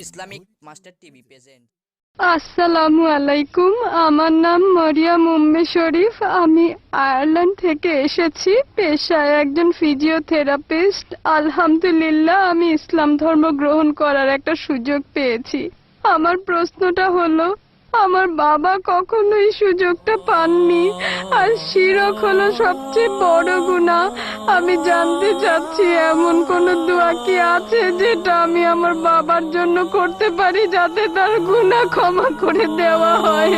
Islamic Master TV present. আসসালামু আলাইকুম। আমার নাম মরিয়ম উম্মে শরীফ। আমি আয়ারল্যান্ড থেকে এসেছি, পেশায় একজন ফিজিওথেরাপিস্ট। আলহামদুলিল্লাহ, আমি ইসলাম ধর্ম গ্রহণ করার একটা সুযোগ পেয়েছি। আমার প্রশ্নটা হলো, আমার বাবা কখনোই সুযোগটা পাননি, আর শিরক হলো সবচেয়ে বড় গুনাহ। আমি জানতে চাচ্ছি এমন কোন দোয়া কি আছে যেটা আমি আমার বাবার জন্য করতে পারি, যাতে তার গুনাহ ক্ষমা করে দেওয়া হয়।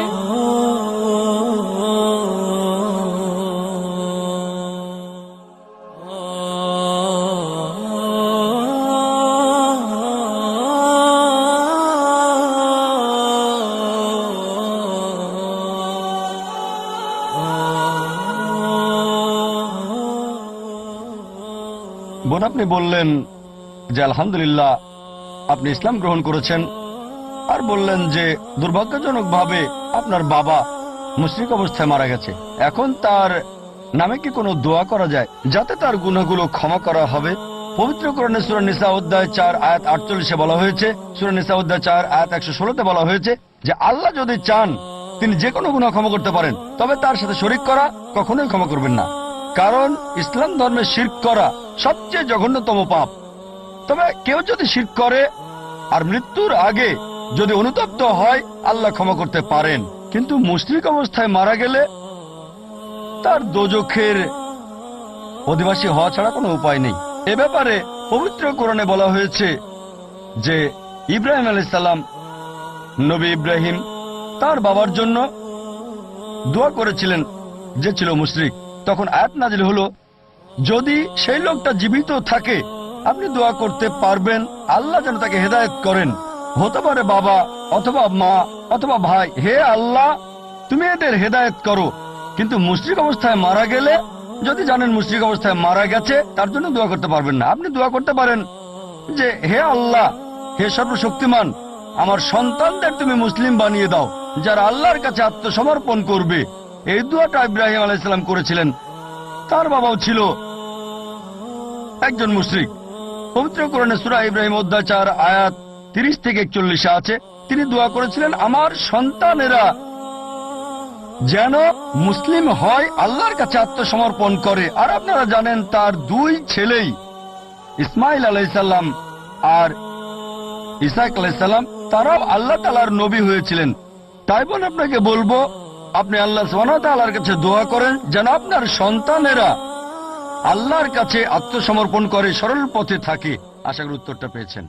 বোন, আপনি বললেন যে আলহামদুলিল্লাহ আপনি ইসলাম গ্রহণ করেছেন, আর বললেন যে দুর্ভাগ্যজনকভাবে আপনার বাবা মুশরিক অবস্থায় মারা গেছে। এখন তার নামে কি কোনো দোয়া করা যায় যাতে তার গুনাহগুলো ক্ষমা করা হবে? পবিত্র কোরআনে সূরা নিসা অধ্যায় 4 আয়াত 48 বলা হয়েছে, সূরা নিসা অধ্যায় 4 আয়াত 116 বলা হয়েছে যে আল্লাহ যদি চান তিনি যে কোনো গুনাহ ক্ষমা করতে পারেন, তবে তার সাথে শরীক করা কখনোই ক্ষমা করবেন না। কারণ ইসলাম ধর্মে শিরক করা সবচেয়ে জঘন্যতম পাপ। তবে কেউ যদি শিরক করে আর মৃত্যুর আগে যদি অনুতপ্ত হয়, আল্লাহ ক্ষমা করতে পারেন। কিন্তু মুশরিক অবস্থায় মারা গেলে তার দোজখের অধিবাসী হওয়া ছাড়া কোনো উপায় নেই। এ ব্যাপারে পবিত্র কোরআনে বলা হয়েছে যে ইব্রাহিম আলাইহিস সালাম, নবী ইব্রাহিম তার বাবার জন্য দোয়া করেছিলেন যে ছিল মুশরিক। তখন আয়াত নাজিল হলো, যদি সেই লোকটা জীবিত থাকে আপনি দোয়া করতে পারবেন আল্লাহ যেন তাকে হেদায়েত করেন। হতে পারে বাবা অথবা মা অথবা ভাই, হে আল্লাহ তুমি এদের হেদায়েত করো। কিন্তু মুশরিক অবস্থায় মারা গেলে, যদি জানেন মুশরিক অবস্থায় মারা গেছে, তার জন্য দোয়া করতে পারবেন না। আপনি দোয়া করতে পারেন যে হে আল্লাহ, হে সর্বশক্তিমান, আমার সন্তানদের তুমি মুসলিম বানিয়ে দাও যারা আল্লাহর কাছে আত্মসমর্পণ করবে। এই দোয়াটা ইব্রাহিম আলাইহিস সালাম করেছিলেন। তার বাবাও ছিল একজন মুশরিক। পবিত্র কোরআনে সূরা ইব্রাহিম অধ্যায় 4 আয়াত 30 থেকে 41 আছে, তিনি দোয়া করেছিলেন আমার সন্তানেরা যেন মুসলিম হয়, আল্লাহর কাছে আত্মসমর্পণ করে। আর আপনারা জানেন তার দুই ছেলেই ইসমাইল আলাইহিস সালাম আর ইসাক আলাইহিস সালাম, তারাও আল্লাহ তাআলার নবী হয়েছিলেন। তাই বোন, আপনাকে বলবো আপনি আল্লাহ সুবহানাহু ওয়া তাআলার কাছে দোয়া করেন যেন আপনার সন্তানেরা আল্লাহর কাছে আত্মসমর্পণ করে সরল পথে থাকে। আশা করি উত্তরটা পেয়েছেন।